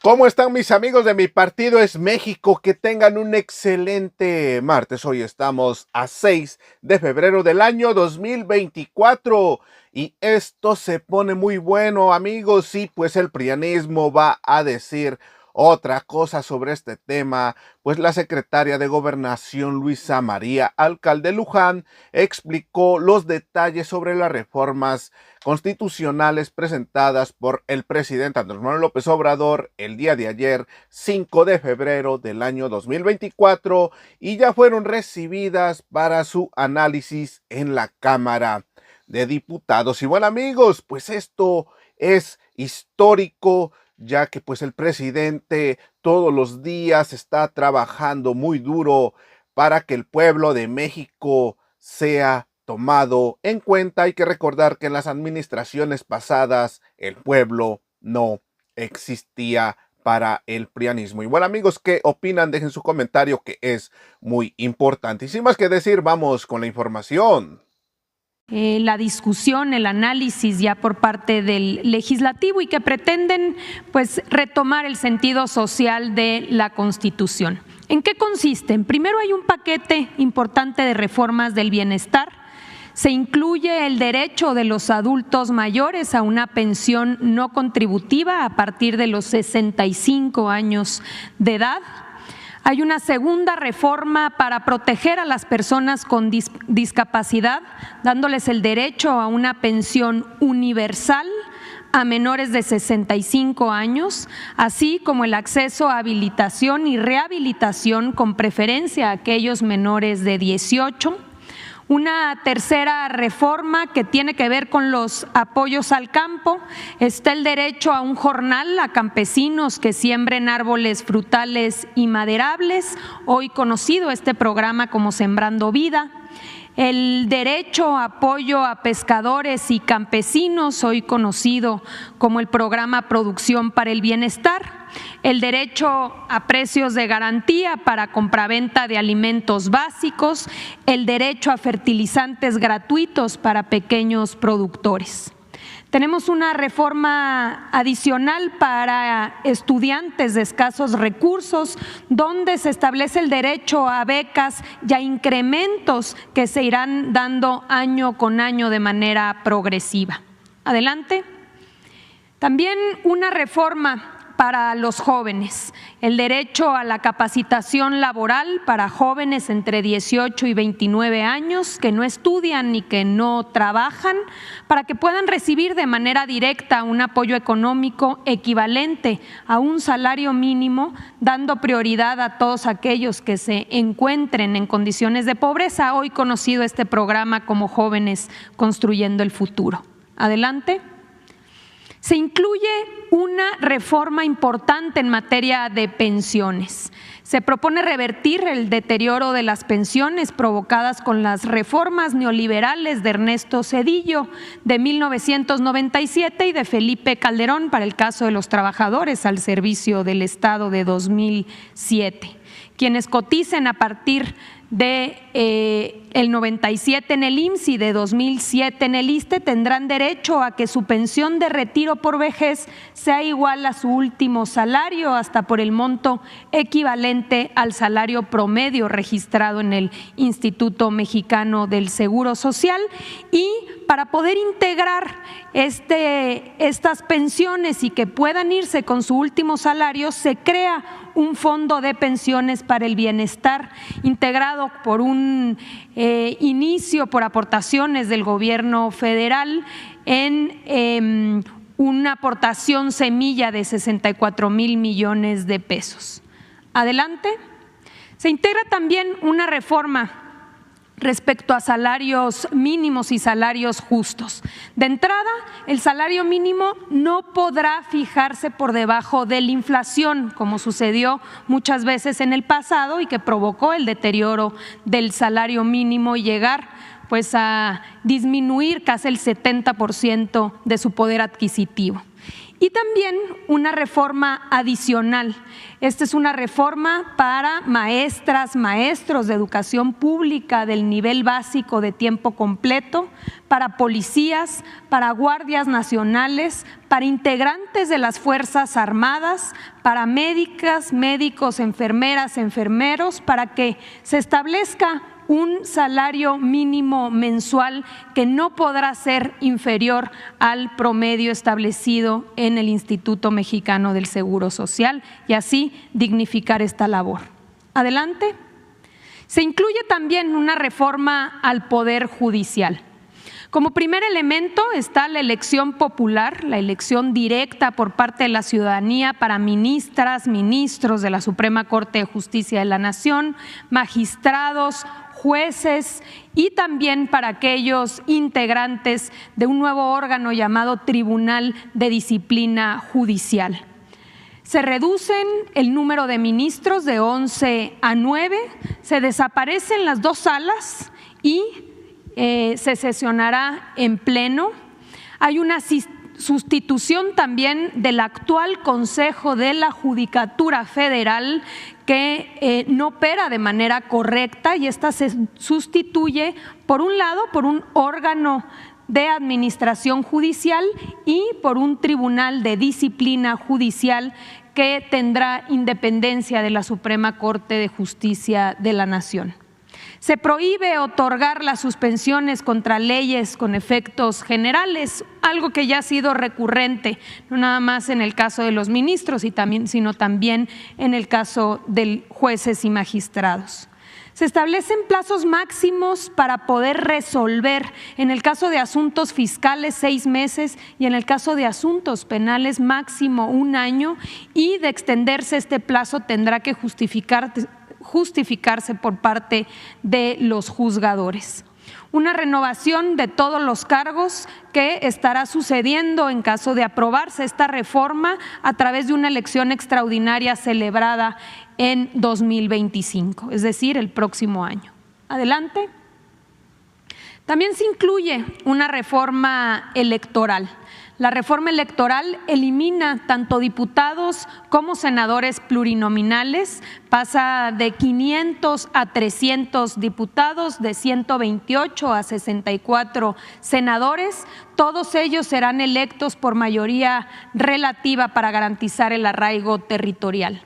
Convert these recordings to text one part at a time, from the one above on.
¿Cómo están mis amigos de mi partido es México? Que tengan un excelente martes. Hoy estamos a 6 de febrero del año 2024 y esto se pone muy bueno, amigos. Sí, pues el prianismo va a decir otra cosa sobre este tema, pues la secretaria de Gobernación Luisa María Alcalde Luján explicó los detalles sobre las reformas constitucionales presentadas por el presidente Andrés Manuel López Obrador el día de ayer, 5 de febrero del año 2024, y ya fueron recibidas para su análisis en la Cámara de Diputados. Y bueno, amigos, pues esto es histórico, ya que pues el presidente todos los días está trabajando muy duro para que el pueblo de México sea tomado en cuenta. Hay que recordar que en las administraciones pasadas el pueblo no existía para el prianismo. Y bueno, amigos, ¿qué opinan? Dejen su comentario, que es muy importante. Y sin más que decir, vamos con la información. La discusión, el análisis ya por parte del legislativo y que pretenden pues retomar el sentido social de la Constitución. ¿En qué consisten? Primero, hay un paquete importante de reformas del bienestar. Se incluye el derecho de los adultos mayores a una pensión no contributiva a partir de los 65 años de edad. Hay una segunda reforma para proteger a las personas con discapacidad, dándoles el derecho a una pensión universal a menores de 65 años, así como el acceso a habilitación y rehabilitación con preferencia a aquellos menores de 18. Una tercera reforma que tiene que ver con los apoyos al campo. Está el derecho a un jornal a campesinos que siembren árboles frutales y maderables, hoy conocido este programa como Sembrando Vida. El derecho a apoyo a pescadores y campesinos, hoy conocido como el programa Producción para el Bienestar. El derecho a precios de garantía para compraventa de alimentos básicos, el derecho a fertilizantes gratuitos para pequeños productores. Tenemos una reforma adicional para estudiantes de escasos recursos, donde se establece el derecho a becas y a incrementos que se irán dando año con año de manera progresiva. Adelante. También una reforma para los jóvenes, el derecho a la capacitación laboral para jóvenes entre 18 y 29 años que no estudian ni que no trabajan, para que puedan recibir de manera directa un apoyo económico equivalente a un salario mínimo, dando prioridad a todos aquellos que se encuentren en condiciones de pobreza, hoy conocido este programa como Jóvenes Construyendo el Futuro. Adelante. Se incluye una reforma importante en materia de pensiones. Se propone revertir el deterioro de las pensiones provocadas con las reformas neoliberales de Ernesto Zedillo de 1997 y de Felipe Calderón para el caso de los trabajadores al servicio del Estado de 2007. Quienes coticen a partir de el 97 en el IMSS y de 2007 en el ISSSTE tendrán derecho a que su pensión de retiro por vejez sea igual a su último salario, hasta por el monto equivalente al salario promedio registrado en el Instituto Mexicano del Seguro Social. Y para poder integrar estas pensiones y que puedan irse con su último salario, se crea un fondo de pensiones para el bienestar integrado por un inicio por aportaciones del gobierno federal en una aportación semilla de 64,000 millones de pesos. Adelante. Se integra también una reforma respecto a salarios mínimos y salarios justos. De entrada, el salario mínimo no podrá fijarse por debajo de la inflación, como sucedió muchas veces en el pasado y que provocó el deterioro del salario mínimo y llegar pues a disminuir casi el 70% de su poder adquisitivo. Y también una reforma adicional. Esta es una reforma para maestras, maestros de educación pública del nivel básico de tiempo completo, para policías, para guardias nacionales, para integrantes de las Fuerzas Armadas, para médicas, médicos, enfermeras, enfermeros, para que se establezca un salario mínimo mensual que no podrá ser inferior al promedio establecido en el Instituto Mexicano del Seguro Social y así dignificar esta labor. Adelante. Se incluye también una reforma al Poder Judicial. Como primer elemento está la elección popular, la elección directa por parte de la ciudadanía para ministras, ministros de la Suprema Corte de Justicia de la Nación, magistrados, jueces y también para aquellos integrantes de un nuevo órgano llamado Tribunal de Disciplina Judicial. Se reducen el número de ministros de 11 a 9, se desaparecen las 2 salas y se sesionará en pleno. Hay una sustitución también del actual Consejo de la Judicatura Federal que no opera de manera correcta y esta se sustituye, por un lado, por un órgano de administración judicial y por un tribunal de disciplina judicial que tendrá independencia de la Suprema Corte de Justicia de la Nación. Se prohíbe otorgar las suspensiones contra leyes con efectos generales, algo que ya ha sido recurrente, no nada más en el caso de los ministros, sino también en el caso de jueces y magistrados. Se establecen plazos máximos para poder resolver, en el caso de asuntos fiscales 6 meses y en el caso de asuntos penales máximo 1 año, y de extenderse este plazo tendrá que justificarse por parte de los juzgadores. Una renovación de todos los cargos que estará sucediendo en caso de aprobarse esta reforma a través de una elección extraordinaria celebrada en 2025, es decir, el próximo año. Adelante. También se incluye una reforma electoral. La reforma electoral elimina tanto diputados como senadores plurinominales, pasa de 500 a 300 diputados, de 128 a 64 senadores. Todos ellos serán electos por mayoría relativa para garantizar el arraigo territorial.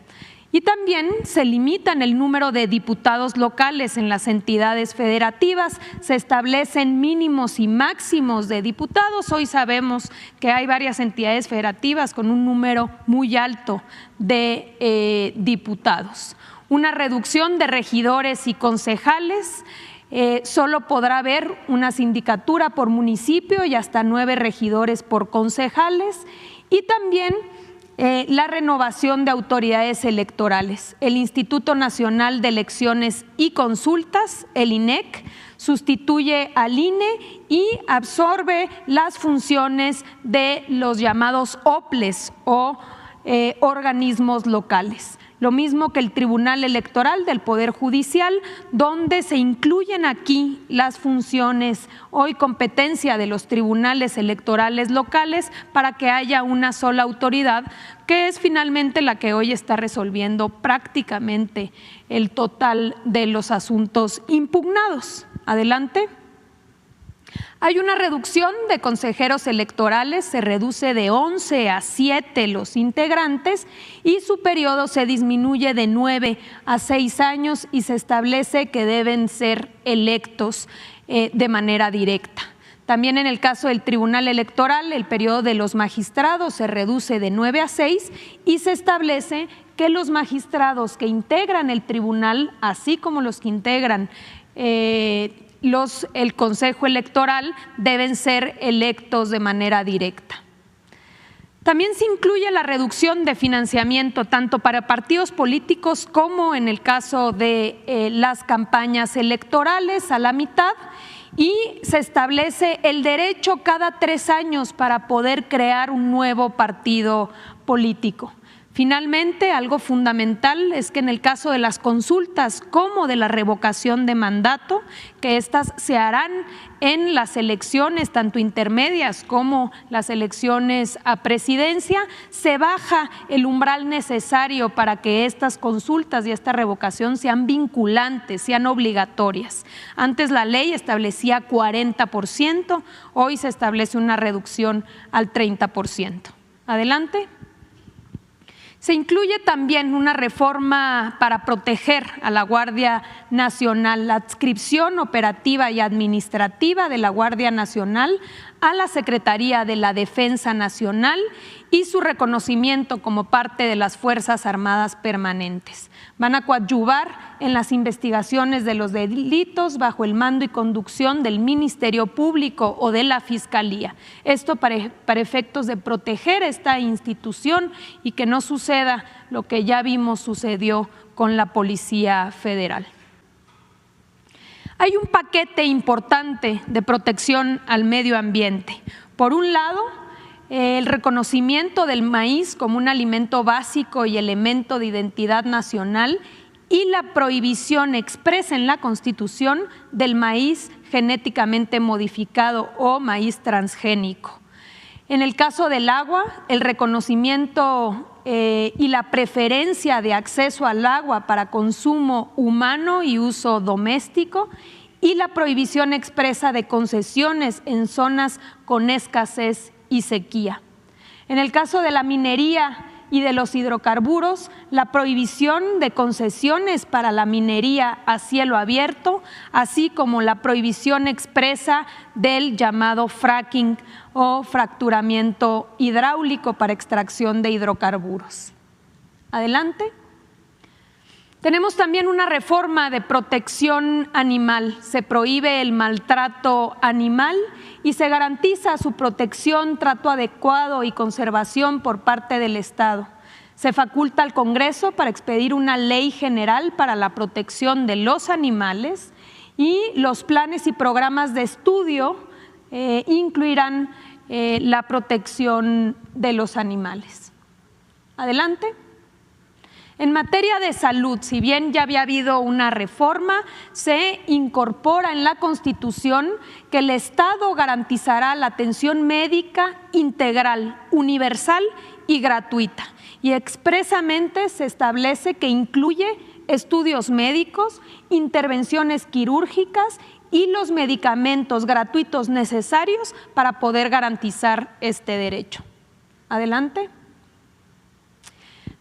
Y también se limitan el número de diputados locales en las entidades federativas, se establecen mínimos y máximos de diputados. Hoy sabemos que hay varias entidades federativas con un número muy alto de diputados. Una reducción de regidores y concejales. Solo podrá haber una sindicatura por municipio y hasta 9 regidores por concejales. Y también la renovación de autoridades electorales. El Instituto Nacional de Elecciones y Consultas, el INEC, sustituye al INE y absorbe las funciones de los llamados OPLES o organismos locales. Lo mismo que el Tribunal Electoral del Poder Judicial, donde se incluyen aquí las funciones, hoy competencia de los tribunales electorales locales, para que haya una sola autoridad, que es finalmente la que hoy está resolviendo prácticamente el total de los asuntos impugnados. Adelante. Hay una reducción de consejeros electorales, se reduce de 11 a 7 los integrantes y su periodo se disminuye de 9 a 6 años y se establece que deben ser electos de manera directa. También en el caso del Tribunal Electoral, el periodo de los magistrados se reduce de 9 a 6 y se establece que los magistrados que integran el tribunal, así como los que integran el Consejo Electoral, deben ser electos de manera directa. También se incluye la reducción de financiamiento tanto para partidos políticos como en el caso de las campañas electorales a la mitad, y se establece el derecho cada 3 años para poder crear un nuevo partido político. Finalmente, algo fundamental es que en el caso de las consultas como de la revocación de mandato, que estas se harán en las elecciones tanto intermedias como las elecciones a presidencia, se baja el umbral necesario para que estas consultas y esta revocación sean vinculantes, sean obligatorias. Antes la ley establecía 40%, hoy se establece una reducción al 30%. Adelante. Se incluye también una reforma para proteger a la Guardia Nacional, la adscripción operativa y administrativa de la Guardia Nacional a la Secretaría de la Defensa Nacional y su reconocimiento como parte de las Fuerzas Armadas permanentes. Van a coadyuvar en las investigaciones de los delitos bajo el mando y conducción del Ministerio Público o de la Fiscalía. Esto para efectos de proteger esta institución y que no suceda lo que ya vimos sucedió con la Policía Federal. Hay un paquete importante de protección al medio ambiente. Por un lado, el reconocimiento del maíz como un alimento básico y elemento de identidad nacional y la prohibición expresa en la Constitución del maíz genéticamente modificado o maíz transgénico. En el caso del agua, el reconocimiento y la preferencia de acceso al agua para consumo humano y uso doméstico y la prohibición expresa de concesiones en zonas con escasez y sequía. En el caso de la minería y de los hidrocarburos, la prohibición de concesiones para la minería a cielo abierto, así como la prohibición expresa del llamado fracking o fracturamiento hidráulico para extracción de hidrocarburos. Adelante. Tenemos también una reforma de protección animal. Se prohíbe el maltrato animal y se garantiza su protección, trato adecuado y conservación por parte del Estado. Se faculta al Congreso para expedir una ley general para la protección de los animales y los planes y programas de estudio incluirán la protección de los animales. Adelante. En materia de salud, si bien ya había habido una reforma, se incorpora en la Constitución que el Estado garantizará la atención médica integral, universal y gratuita. Y expresamente se establece que incluye estudios médicos, intervenciones quirúrgicas y los medicamentos gratuitos necesarios para poder garantizar este derecho. Adelante.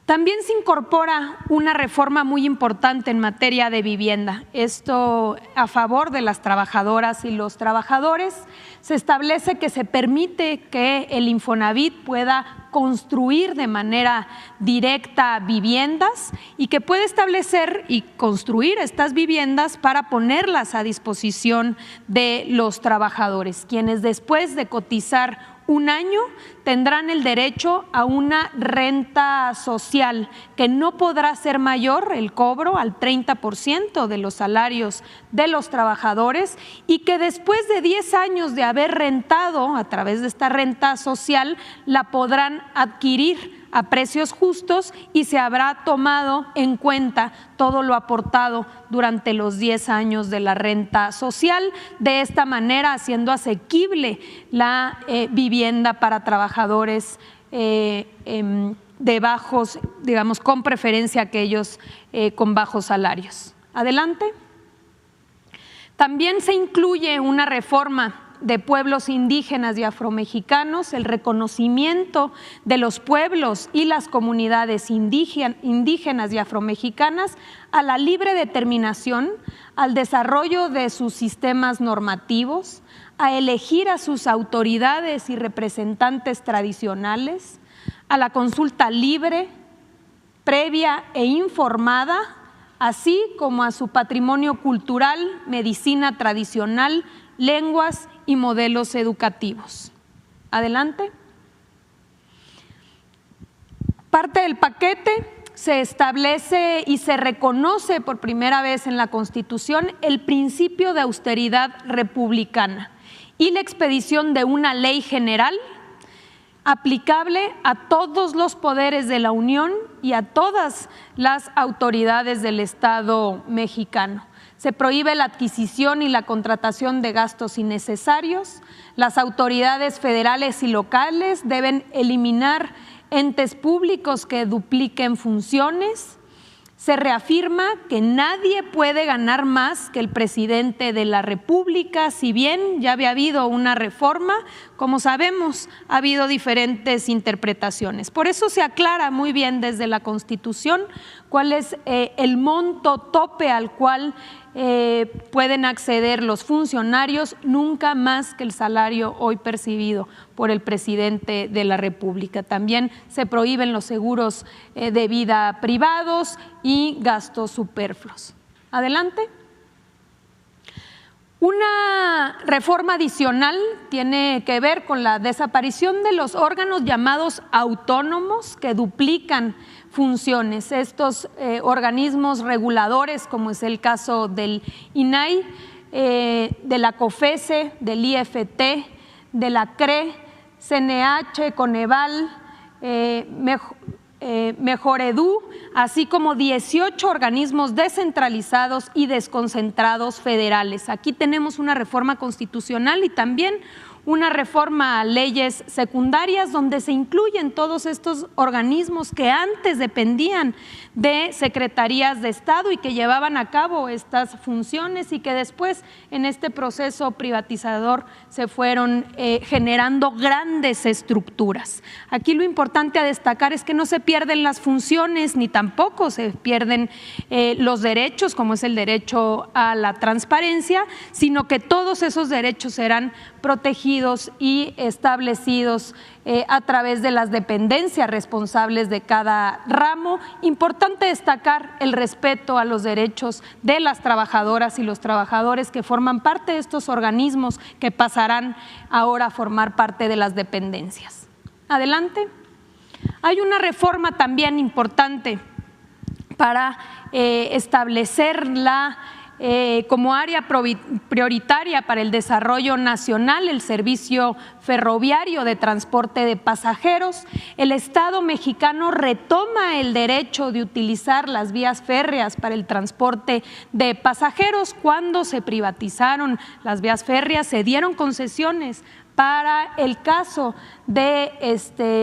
También se incorpora una reforma muy importante en materia de vivienda. Esto a favor de las trabajadoras y los trabajadores. Se establece que se permite que el Infonavit pueda construir de manera directa viviendas y que puede establecer y construir estas viviendas para ponerlas a disposición de los trabajadores, quienes después de cotizar un año tendrán el derecho a una renta social que no podrá ser mayor el cobro al 30% de los salarios de los trabajadores y que después de 10 años de haber rentado a través de esta renta social la podrán adquirir a precios justos y se habrá tomado en cuenta todo lo aportado durante los 10 años de la renta social, de esta manera haciendo asequible la vivienda para trabajadores de bajos, digamos, con preferencia a aquellos con bajos salarios. Adelante. También se incluye una reforma de pueblos indígenas y afromexicanos, el reconocimiento de los pueblos y las comunidades indígenas y afromexicanas a la libre determinación, al desarrollo de sus sistemas normativos, a elegir a sus autoridades y representantes tradicionales, a la consulta libre, previa e informada, así como a su patrimonio cultural, medicina tradicional, lenguas y modelos educativos. Adelante. Parte del paquete se establece y se reconoce por primera vez en la Constitución el principio de austeridad republicana y la expedición de una ley general aplicable a todos los poderes de la Unión y a todas las autoridades del Estado mexicano. Se prohíbe la adquisición y la contratación de gastos innecesarios. Las autoridades federales y locales deben eliminar entes públicos que dupliquen funciones. Se reafirma que nadie puede ganar más que el presidente de la República, si bien ya había habido una reforma, como sabemos, ha habido diferentes interpretaciones. Por eso se aclara muy bien desde la Constitución cuál es el monto tope al cual pueden acceder los funcionarios, nunca más que el salario hoy percibido por el presidente de la República. También se prohíben los seguros de vida privados y gastos superfluos. Adelante. Una reforma adicional tiene que ver con la desaparición de los órganos llamados autónomos que duplican funciones. Estos organismos reguladores, como es el caso del INAI, de la COFESE, del IFT, de la CRE, CNH, Coneval, Mejoredu, así como 18 organismos descentralizados y desconcentrados federales. Aquí tenemos una reforma constitucional y también una reforma a leyes secundarias donde se incluyen todos estos organismos que antes dependían de secretarías de Estado y que llevaban a cabo estas funciones y que después en este proceso privatizador se fueron generando grandes estructuras. Aquí lo importante a destacar es que no se pierden las funciones ni tampoco se pierden los derechos, como es el derecho a la transparencia, sino que todos esos derechos serán protegidos y establecidos a través de las dependencias responsables de cada ramo. Importante destacar el respeto a los derechos de las trabajadoras y los trabajadores que forman parte de estos organismos que pasarán ahora a formar parte de las dependencias. Adelante. Hay una reforma también importante para establecer como área prioritaria para el desarrollo nacional el servicio ferroviario de transporte de pasajeros. El Estado mexicano retoma el derecho de utilizar las vías férreas para el transporte de pasajeros. Cuando se privatizaron las vías férreas, se dieron concesiones para el caso de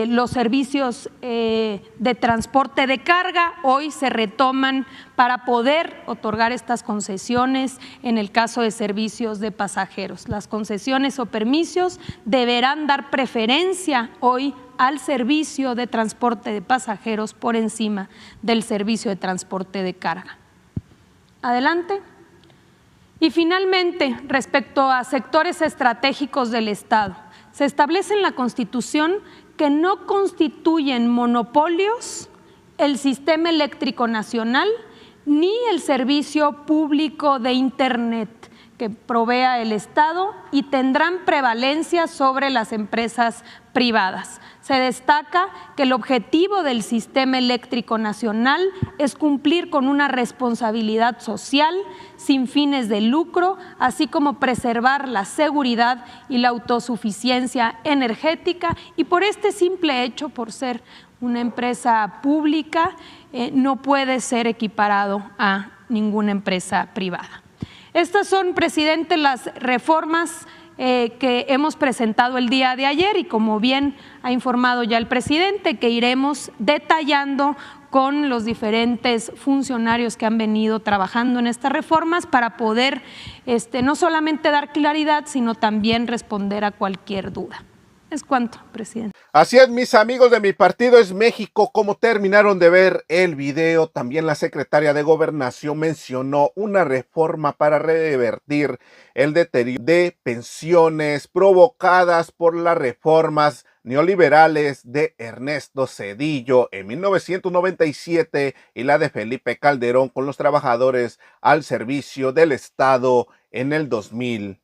los servicios de transporte de carga. Hoy se retoman para poder otorgar estas concesiones en el caso de servicios de pasajeros. Las concesiones o permisos deberán dar preferencia hoy al servicio de transporte de pasajeros por encima del servicio de transporte de carga. Adelante. Y finalmente, respecto a sectores estratégicos del Estado, se establece en la Constitución que no constituyen monopolios el sistema eléctrico nacional ni el servicio público de Internet que provea el Estado y tendrán prevalencia sobre las empresas privadas. Se destaca que el objetivo del sistema eléctrico nacional es cumplir con una responsabilidad social sin fines de lucro, así como preservar la seguridad y la autosuficiencia energética, y por este simple hecho, por ser una empresa pública, no puede ser equiparado a ninguna empresa privada. Estas son, presidente, las reformas que hemos presentado el día de ayer y como bien ha informado ya el presidente, que iremos detallando con los diferentes funcionarios que han venido trabajando en estas reformas para poder no solamente dar claridad, sino también responder a cualquier duda. Es cuanto, presidente. Así es, mis amigos de Mi Partido es México. Como terminaron de ver el video, también la secretaria de Gobernación mencionó una reforma para revertir el deterioro de pensiones provocadas por las reformas neoliberales de Ernesto Zedillo en 1997 y la de Felipe Calderón con los trabajadores al servicio del Estado en el 2007.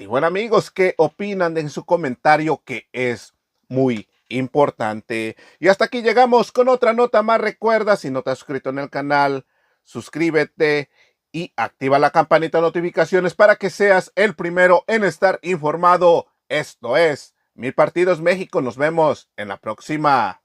Y bueno, amigos, ¿qué opinan en su comentario, que es muy importante? Y hasta aquí llegamos con otra nota más. Recuerda, si no te has suscrito en el canal, suscríbete y activa la campanita de notificaciones para que seas el primero en estar informado. Esto es Mil partidos México, nos vemos en la próxima.